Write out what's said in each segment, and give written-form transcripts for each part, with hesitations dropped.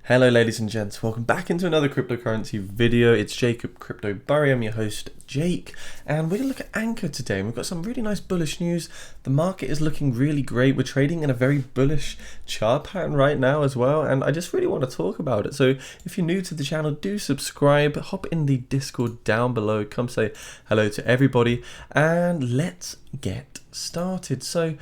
Hello ladies and gents, welcome back into another cryptocurrency video. It's jacobcrypobury, I'm your host Jake, and we're going to look at ANKR today, and we've got some really nice bullish news. The market is looking really great. We're trading in a very bullish chart pattern right now as well, and I just really want to talk about it. So if you're new to the channel, do subscribe, hop in the Discord down below, come say hello to everybody, and let's get started. So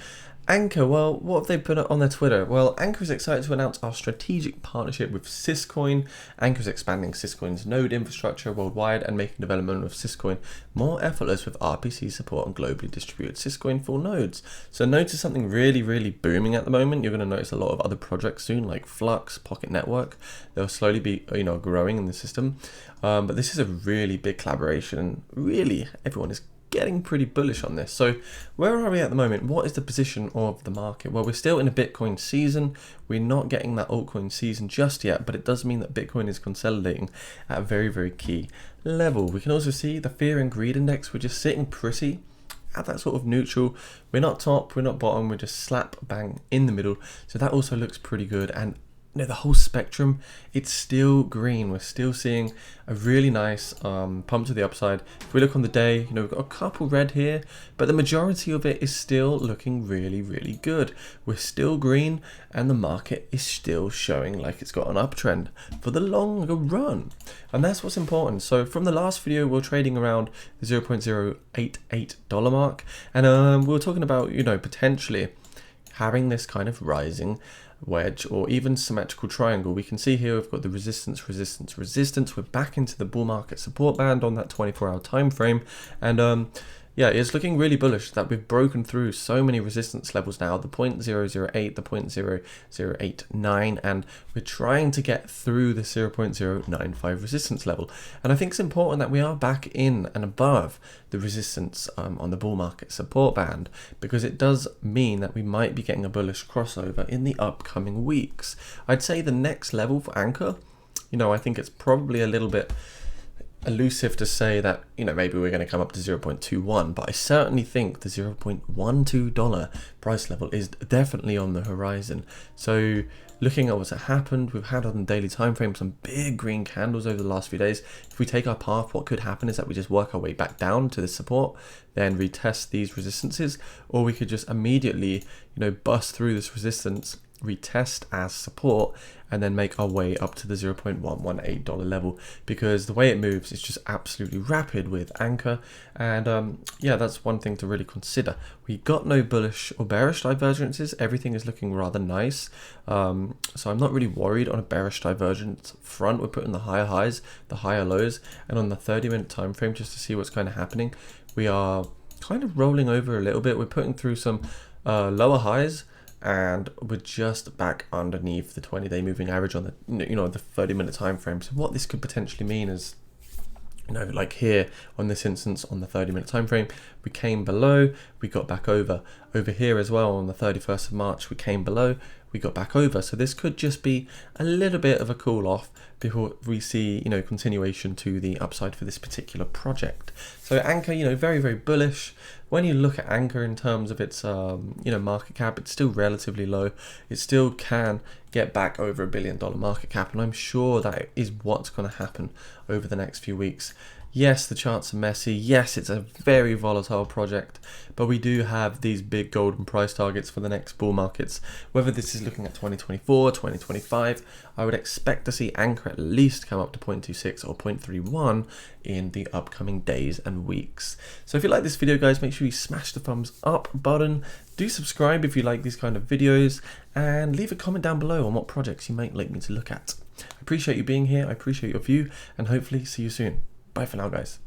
ANKR, well, what have they put on their Twitter? Well, ANKR is excited to announce our strategic partnership with Syscoin. ANKR is expanding Syscoin's node infrastructure worldwide and making development of Syscoin more effortless with RPC support and globally distributed Syscoin full nodes. So notice something really booming at the moment. You're going to notice a lot of other projects soon, like Flux, Pocket Network. They'll slowly be, growing in the system. But this is a really big collaboration, and really everyone is getting pretty bullish on this. So where are we at the moment? What is the position of the market? Well, we're still in a Bitcoin season. We're not getting that altcoin season just yet, but it does mean that Bitcoin is consolidating at a very key level. We can also see the fear and greed index. We're just sitting pretty at that sort of neutral. We're not top, we're not bottom, we're just slap bang in the middle. So that also looks pretty good. And the whole spectrum, it's still green. We're still seeing a really nice pump to the upside. If we look on the day, we've got a couple red here, but the majority of it is still looking really good. We're still green, and the market is still showing like it's got an uptrend for the longer run, and that's what's important. So from the last video, we're trading around the $0.088 mark, and we were talking about potentially having this kind of rising wedge or even symmetrical triangle. We can see here we've got the resistance. We're back into the bull market support band on that 24-hour time frame, and it's looking really bullish that we've broken through so many resistance levels now, the 0.008, the 0.0089, and we're trying to get through the 0.095 resistance level. And I think it's important that we are back in and above the resistance on the bull market support band, because it does mean that we might be getting a bullish crossover in the upcoming weeks. I'd say the next level for ANKR, I think it's probably a little bit elusive to say that maybe we're going to come up to 0.21, but I certainly think the $0.12 price level is definitely on the horizon. So looking at what's happened, we've had on the daily time frame some big green candles over the last few days. If we take our path, what could happen is that we just work our way back down to the support, then retest these resistances, or we could just immediately bust through this resistance, retest as support, and then make our way up to the $0.118 level, because the way it moves is just absolutely rapid with ANKR. And that's one thing to really consider. We got no bullish or bearish divergences. Everything is looking rather nice, so I'm not really worried on a bearish divergence front. We're putting the higher highs, the higher lows, and on the 30-minute time frame, just to see what's kind of happening, we are kind of rolling over a little bit. We're putting through some lower highs, and we're just back underneath the 20-day moving average on the the 30-minute time frame. So what this could potentially mean is, like here on this instance on the 30-minute time frame, we came below, we got back over here as well on the 31st of March, we came below, we got back over. So this could just be a little bit of a cool off before we see continuation to the upside for this particular project. So ANKR, very bullish. When you look at ANKR in terms of its market cap, it's still relatively low. It still can get back over $1 billion market cap, and I'm sure that is what's going to happen over the next few weeks. Yes, the charts are messy. Yes, it's a very volatile project, but we do have these big golden price targets for the next bull markets. Whether this is looking at 2024, 2025, I would expect to see ANKR at least come up to 0.26 or 0.31 in the upcoming days and weeks. So if you like this video, guys, make sure you smash the thumbs up button. Do subscribe if you like these kind of videos, and leave a comment down below on what projects you might like me to look at. I appreciate you being here. I appreciate your view, and hopefully see you soon. Bye for now, guys.